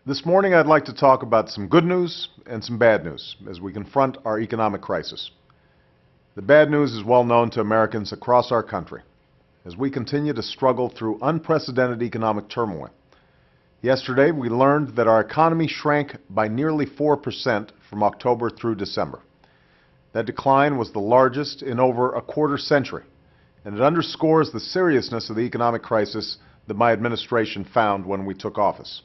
This morning I'd like to talk about some good news and some bad news as we confront our economic crisis. The bad news is well known to Americans across our country as we continue to struggle through unprecedented economic turmoil. Yesterday we learned that our economy shrank by nearly 4% from October through December. That decline was the largest in over a quarter century, and it underscores the seriousness of the economic crisis that my administration found when we took office.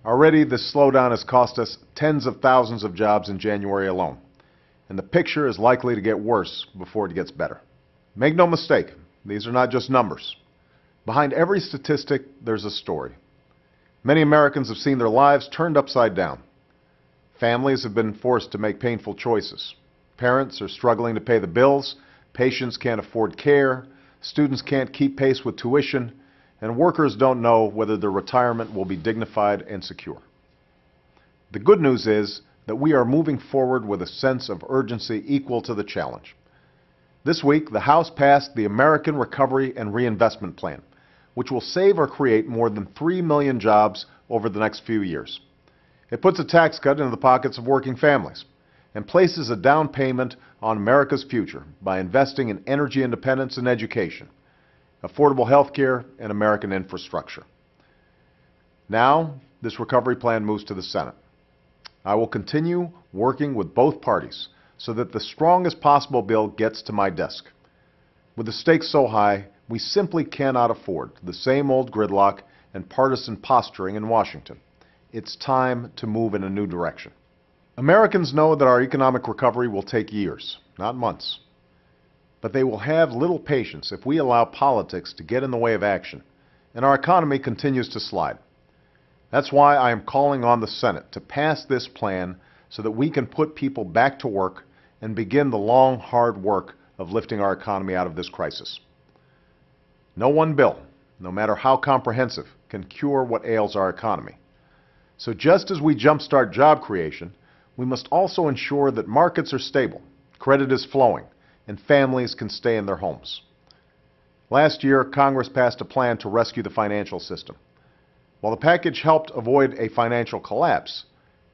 Already, this slowdown has cost us tens of thousands of jobs in January alone, and the picture is likely to get worse before it gets better. Make no mistake, these are not just numbers. Behind every statistic, there's a story. Many Americans have seen their lives turned upside down. Families have been forced to make painful choices. Parents are struggling to pay the bills, patients can't afford care, students can't keep pace with tuition, and workers don't know whether their retirement will be dignified and secure. The good news is that we are moving forward with a sense of urgency equal to the challenge. This week, the House passed the American Recovery and Reinvestment Plan, which will save or create more than 3 million jobs over the next few years. It puts a tax cut into the pockets of working families and places a down payment on America's future by investing in energy independence and education, affordable health care, and American infrastructure. Now, this recovery plan moves to the Senate. I will continue working with both parties so that the strongest possible bill gets to my desk. With the stakes so high, we simply cannot afford the same old gridlock and partisan posturing in Washington. It's time to move in a new direction. Americans know that our economic recovery will take years, not months. But they will have little patience if we allow politics to get in the way of action, and our economy continues to slide. That's why I am calling on the Senate to pass this plan so that we can put people back to work and begin the long, hard work of lifting our economy out of this crisis. No one bill, no matter how comprehensive, can cure what ails our economy. So just as we jumpstart job creation, we must also ensure that markets are stable, credit is flowing, and families can stay in their homes. Last year, Congress passed a plan to rescue the financial system. While the package helped avoid a financial collapse,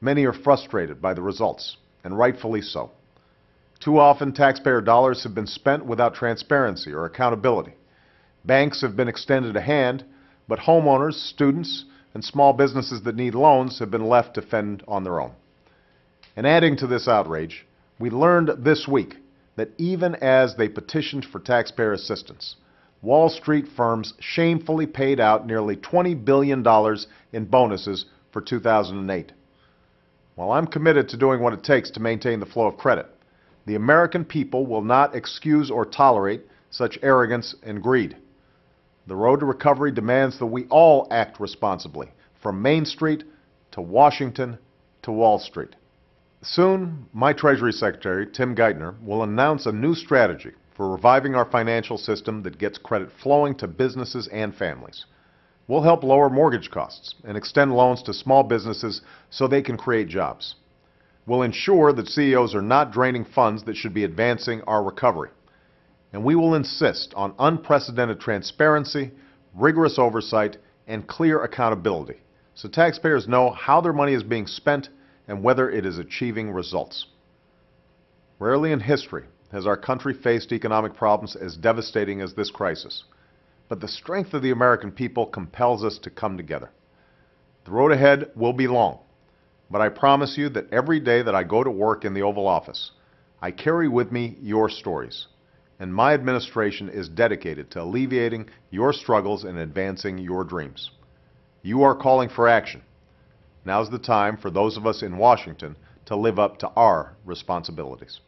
many are frustrated by the results, and rightfully so. Too often, taxpayer dollars have been spent without transparency or accountability. Banks have been extended a hand, but homeowners, students, and small businesses that need loans have been left to fend on their own. And adding to this outrage, we learned this week that even as they petitioned for taxpayer assistance, Wall Street firms shamefully paid out nearly $20 billion in bonuses for 2008. While I'm committed to doing what it takes to maintain the flow of credit, the American people will not excuse or tolerate such arrogance and greed. The road to recovery demands that we all act responsibly, from Main Street to Washington to Wall Street. Soon, my Treasury Secretary, Tim Geithner, will announce a new strategy for reviving our financial system that gets credit flowing to businesses and families. We'll help lower mortgage costs and extend loans to small businesses so they can create jobs. We'll ensure that CEOs are not draining funds that should be advancing our recovery. And we will insist on unprecedented transparency, rigorous oversight, and clear accountability so taxpayers know how their money is being spent and whether it is achieving results. Rarely in history has our country faced economic problems as devastating as this crisis, but the strength of the American people compels us to come together. The road ahead will be long, but I promise you that every day that I go to work in the Oval Office, I carry with me your stories, and my administration is dedicated to alleviating your struggles and advancing your dreams. You are calling for action. Now's the time for those of us in Washington to live up to our responsibilities.